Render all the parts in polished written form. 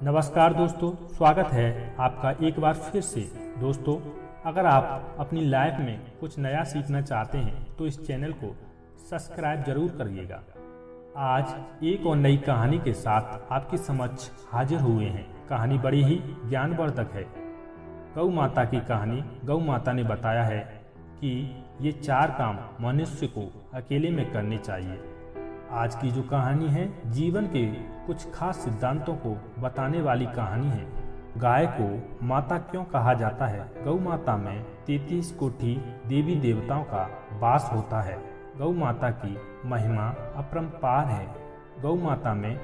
नमस्कार दोस्तों, स्वागत है आपका एक बार फिर से। दोस्तों, अगर आप अपनी लाइफ में कुछ नया सीखना चाहते हैं तो इस चैनल को सब्सक्राइब जरूर करिएगा। आज एक और नई कहानी के साथ आपके समक्ष हाजिर हुए हैं। कहानी बड़ी ही ज्ञानवर्धक है। गौ माता की कहानी। गौ माता ने बताया है कि ये 4 काम मनुष्य को अकेले में करने चाहिए। आज की जो कहानी है जीवन के कुछ खास सिद्धांतों को बताने वाली कहानी है। गाय को माता क्यों कहा जाता है? गौ माता में 33 कोटि देवी देवताओं का वास होता है। गौ माता की महिमा अपरंपार है। गौ माता में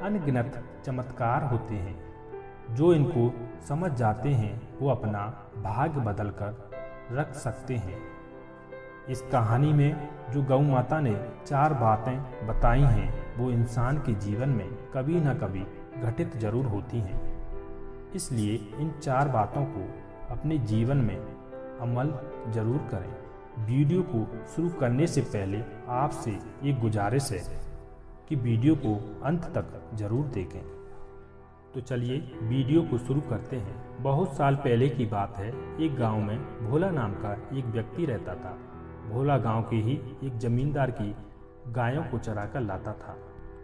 अनगिनत चमत्कार होते हैं। जो इनको समझ जाते हैं वो अपना भाग्य बदल कर रख सकते हैं। इस कहानी में जो गौ माता ने 4 बातें बताई हैं वो इंसान के जीवन में कभी न कभी घटित जरूर होती हैं। इसलिए इन 4 बातों को अपने जीवन में अमल जरूर करें। वीडियो को शुरू करने से पहले आपसे एक गुजारिश है कि वीडियो को अंत तक जरूर देखें। तो चलिए वीडियो को शुरू करते हैं। बहुत साल पहले की बात है। एक गांव में भोला नाम का एक व्यक्ति रहता था। भोला गांव के ही एक जमींदार की गायों को चरा कर लाता था।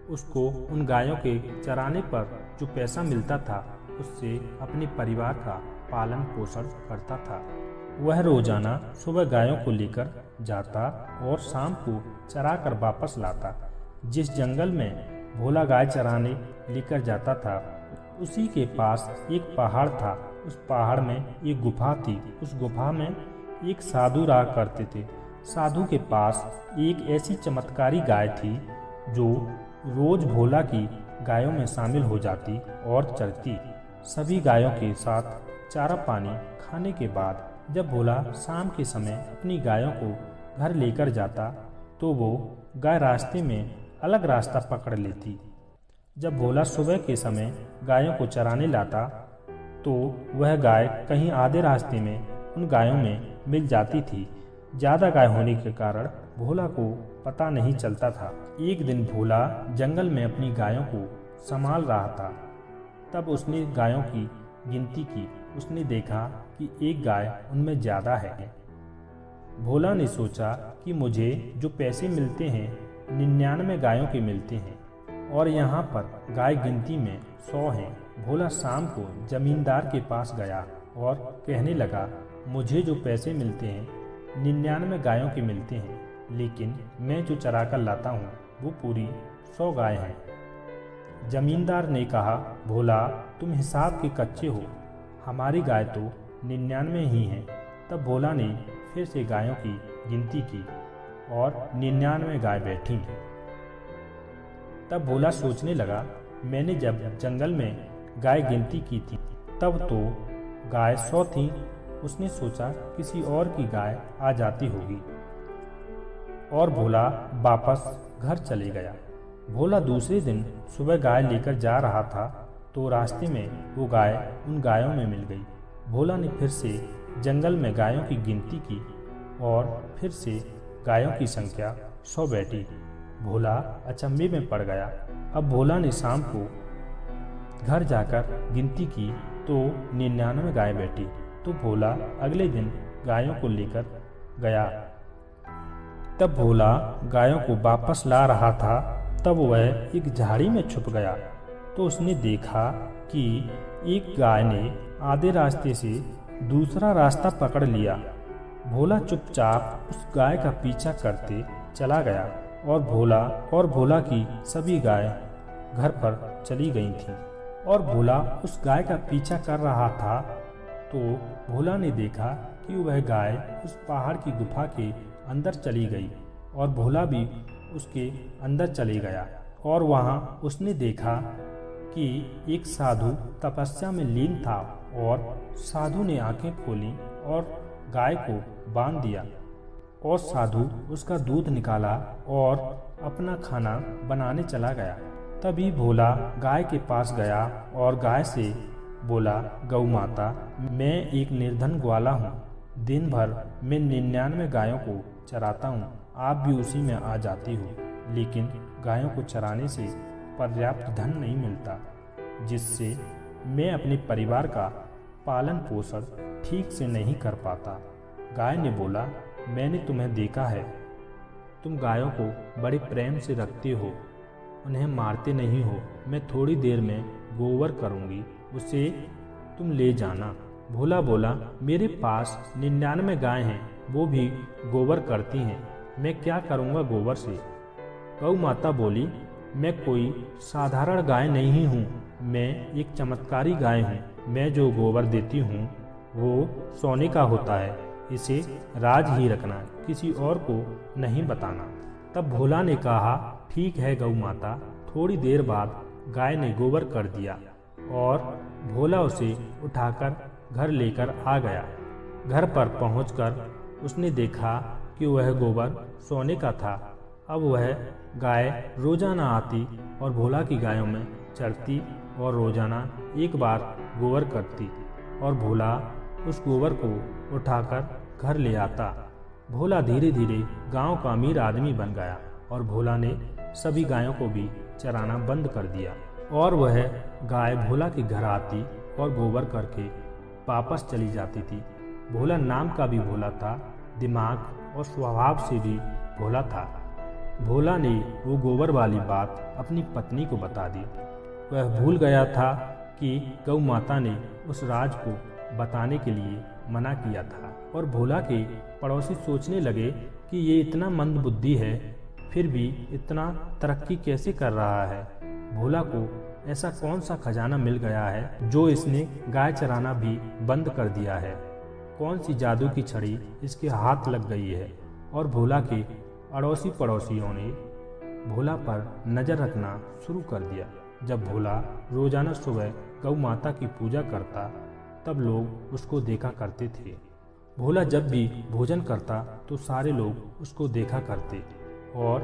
उसको उन गायों के चराने पर जो पैसा मिलता था उससे अपने परिवार का पालन पोषण करता था। वह रोजाना सुबह गायों को लेकर जाता और शाम को चरा कर वापस लाता। जिस जंगल में भोला गाय चराने लेकर जाता था उसी के पास एक पहाड़ था। उस पहाड़ में एक गुफा थी। उस गुफा में एक साधु रहा करते थे। साधु के पास एक ऐसी चमत्कारी गाय थी जो रोज भोला की गायों में शामिल हो जाती और चरती। सभी गायों के साथ चारा पानी खाने के बाद जब भोला शाम के समय अपनी गायों को घर लेकर जाता तो वो गाय रास्ते में अलग रास्ता पकड़ लेती। जब भोला सुबह के समय गायों को चराने लाता तो वह गाय कहीं आधे रास्ते में उन गायों में मिल जाती थी। ज़्यादा गाय होने के कारण भोला को पता नहीं चलता था। एक दिन भोला जंगल में अपनी गायों को संभाल रहा था। तब उसने गायों की गिनती की। उसने देखा कि एक गाय उनमें ज़्यादा है। भोला ने सोचा कि मुझे जो पैसे मिलते हैं 99 गायों के मिलते हैं और यहाँ पर गाय गिनती में 100 हैं। भोला शाम को जमींदार के पास गया और कहने लगा, मुझे जो पैसे मिलते हैं 99 गायों के मिलते हैं, लेकिन मैं जो चरा कर लाता हूँ वो पूरी 100 गाय हैं। जमींदार ने कहा, भोला तुम हिसाब के कच्चे हो, हमारी गाय तो 99 ही हैं। तब भोला ने फिर से गायों की गिनती की और 99 गाय बैठी। तब भोला सोचने लगा, मैंने जब जंगल में गाय गिनती की थी तब तो गाय 100 थी। उसने सोचा किसी और की गाय आ जाती होगी और भोला वापस घर चले गया। भोला दूसरे दिन सुबह गाय लेकर जा रहा था तो रास्ते में वो गाय उन गायों में मिल गई। भोला ने फिर से जंगल में गायों की गिनती की और फिर से गायों की संख्या 100 बैठी। भोला अचंभे में पड़ गया। अब भोला ने शाम को घर जाकर गिनती की तो 99 गाय बैठी। तो भोला अगले दिन गायों को लेकर गया। तब भोला गायों को वापस ला रहा था तब वह एक झाड़ी में छुप गया। तो उसने देखा कि एक गाय ने आधे रास्ते से दूसरा रास्ता पकड़ लिया। भोला चुपचाप उस गाय का पीछा करते चला गया और भोला की सभी गाय घर पर चली गई थीं। और भोला उस गाय का पीछा कर रहा था तो भोला ने देखा कि वह गाय उस पहाड़ की गुफा के अंदर चली गई और भोला भी उसके अंदर चले गया। और वहाँ उसने देखा कि एक साधु तपस्या में लीन था और साधु ने आंखें खोली और गाय को बांध दिया और साधु उसका दूध निकाला और अपना खाना बनाने चला गया। तभी भोला गाय के पास गया और गाय से बोला, गौ माता मैं एक निर्धन ग्वाला हूँ। दिन भर मैं 99 गायों को चराता हूँ। आप भी उसी में आ जाती हो, लेकिन गायों को चराने से पर्याप्त धन नहीं मिलता जिससे मैं अपने परिवार का पालन पोषण ठीक से नहीं कर पाता। गाय ने बोला, मैंने तुम्हें देखा है, तुम गायों को बड़े प्रेम से रखते हो, उन्हें मारते नहीं हो। मैं थोड़ी देर में गोबर करूँगी, उसे तुम ले जाना। भोला बोला, मेरे पास 99 गाय हैं, वो भी गोबर करती हैं, मैं क्या करूँगा गोबर से। गौ माता बोली, मैं कोई साधारण गाय नहीं हूँ, मैं एक चमत्कारी गाय हूँ। मैं जो गोबर देती हूँ वो सोने का होता है, इसे राज ही रखना, किसी और को नहीं बताना। तब भोला ने कहा, ठीक है गौ माता। थोड़ी देर बाद गाय ने गोबर कर दिया और भोला उसे उठाकर घर लेकर आ गया। घर पर पहुंचकर उसने देखा कि वह गोबर सोने का था। अब वह गाय रोजाना आती और भोला की गायों में चरती और रोजाना एक बार गोबर करती और भोला उस गोबर को उठाकर घर ले आता। भोला धीरे धीरे गांव का अमीर आदमी बन गया और भोला ने सभी गायों को भी चराना बंद कर दिया और वह गाय भोला के घर आती और गोबर करके वापस चली जाती थी। भोला नाम का भी भोला था, दिमाग और स्वभाव से भी भोला था। भोला ने वो गोबर वाली बात अपनी पत्नी को बता दी। वह भूल गया था कि गौ माता ने उस राज को बताने के लिए मना किया था और भोला के पड़ोसी सोचने लगे कि ये इतना मंदबुद्धि है, फिर भी इतना तरक्की कैसे कर रहा है। भोला को ऐसा कौन सा खजाना मिल गया है जो इसने गाय चराना भी बंद कर दिया है। कौन सी जादू की छड़ी इसके हाथ लग गई है। और भोला के अड़ोसी पड़ोसियों ने भोला पर नज़र रखना शुरू कर दिया। जब भोला रोजाना सुबह गौ माता की पूजा करता तब लोग उसको देखा करते थे। भोला जब भी भोजन करता तो सारे लोग उसको देखा करते और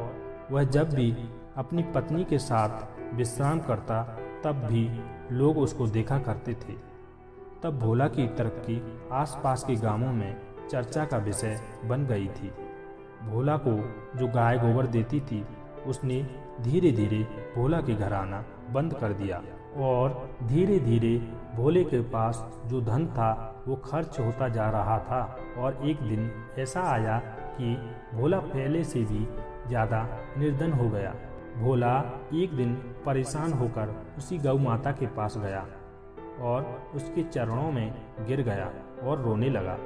वह जब भी अपनी पत्नी के साथ विश्राम करता तब भी लोग उसको देखा करते थे। तब भोला की तरक्की आसपास के गांवों में चर्चा का विषय बन गई थी। भोला को जो गाय गोबर देती थी उसने धीरे धीरे भोला के घर आना बंद कर दिया और धीरे धीरे भोले के पास जो धन था वो खर्च होता जा रहा था। और एक दिन ऐसा आया कि भोला पहले से भी ज़्यादा निर्धन हो गया। भोला एक दिन परेशान होकर उसी गौ माता के पास गया और उसके चरणों में गिर गया और रोने लगा।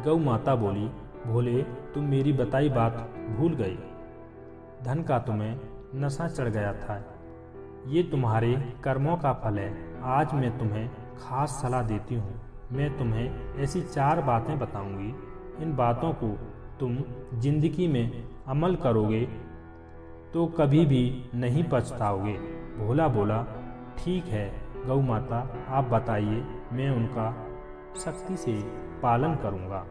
गौ माता बोली, भोले तुम मेरी बताई बात भूल गए, धन का तुम्हें नशा चढ़ गया था, ये तुम्हारे कर्मों का फल है। आज मैं तुम्हें खास सलाह देती हूँ। मैं तुम्हें ऐसी 4 बातें बताऊंगी, इन बातों को तुम जिंदगी में अमल करोगे तो कभी भी नहीं पछताओगे। भोला बोला, ठीक है गौ माता, आप बताइए, मैं उनका सख्ती से पालन करूँगा।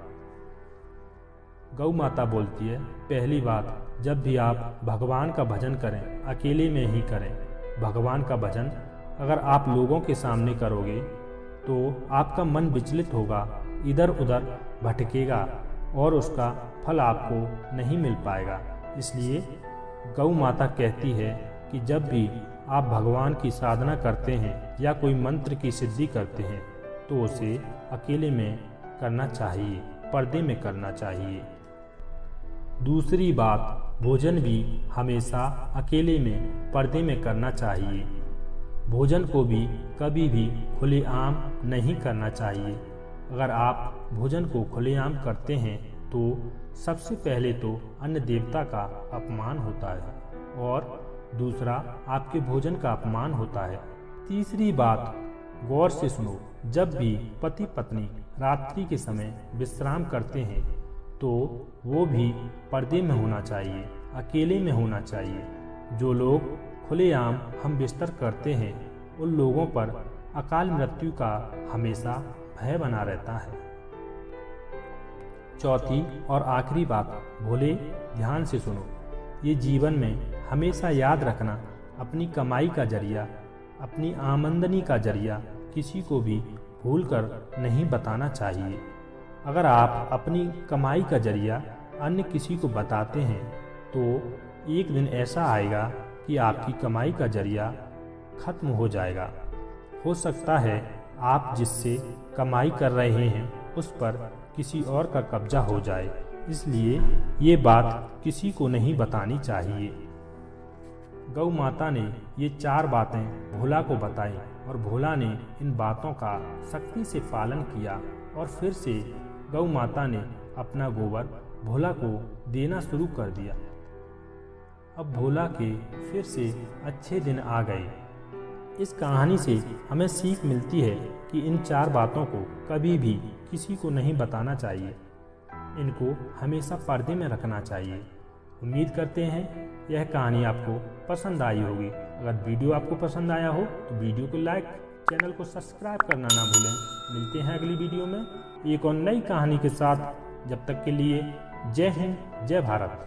गौ माता बोलती है, पहली बात, जब भी आप भगवान का भजन करें अकेले में ही करें। भगवान का भजन अगर आप लोगों के सामने करोगे तो आपका मन विचलित होगा, इधर उधर भटकेगा और उसका फल आपको नहीं मिल पाएगा। इसलिए गौ माता कहती है कि जब भी आप भगवान की साधना करते हैं या कोई मंत्र की सिद्धि करते हैं तो उसे अकेले में करना चाहिए, पर्दे में करना चाहिए। दूसरी बात, भोजन भी हमेशा अकेले में पर्दे में करना चाहिए। भोजन को भी कभी भी खुलेआम नहीं करना चाहिए। अगर आप भोजन को खुलेआम करते हैं तो सबसे पहले तो अन्न देवता का अपमान होता है और दूसरा आपके भोजन का अपमान होता है। तीसरी बात, गौर से सुनो, जब भी पति पत्नी रात्रि के समय विश्राम करते हैं तो वो भी पर्दे में होना चाहिए, अकेले में होना चाहिए। जो लोग खुलेआम हम बिस्तर करते हैं उन लोगों पर अकाल मृत्यु का हमेशा भय बना रहता है। चौथी और आखिरी बात, भोले ध्यान से सुनो, ये जीवन में हमेशा याद रखना, अपनी कमाई का जरिया, अपनी आमदनी का जरिया किसी को भी भूलकर नहीं बताना चाहिए। अगर आप अपनी कमाई का जरिया अन्य किसी को बताते हैं तो एक दिन ऐसा आएगा कि आपकी कमाई का जरिया खत्म हो जाएगा। हो सकता है आप जिससे कमाई कर रहे हैं उस पर किसी और का कब्जा हो जाए, इसलिए ये बात किसी को नहीं बतानी चाहिए। गौ माता ने ये 4 बातें भोला को बताई और भोला ने इन बातों का सख्ती से पालन किया और फिर से गौ माता ने अपना गोबर भोला को देना शुरू कर दिया। अब भोला के फिर से अच्छे दिन आ गए। इस कहानी से हमें सीख मिलती है कि इन 4 बातों को कभी भी किसी को नहीं बताना चाहिए, इनको हमेशा पर्दे में रखना चाहिए। उम्मीद करते हैं यह कहानी आपको पसंद आई होगी। अगर वीडियो आपको पसंद आया हो तो वीडियो को लाइक, चैनल को सब्सक्राइब करना ना भूलें। मिलते हैं अगली वीडियो में एक और नई कहानी के साथ। जब तक के लिए जय हिंद, जय भारत।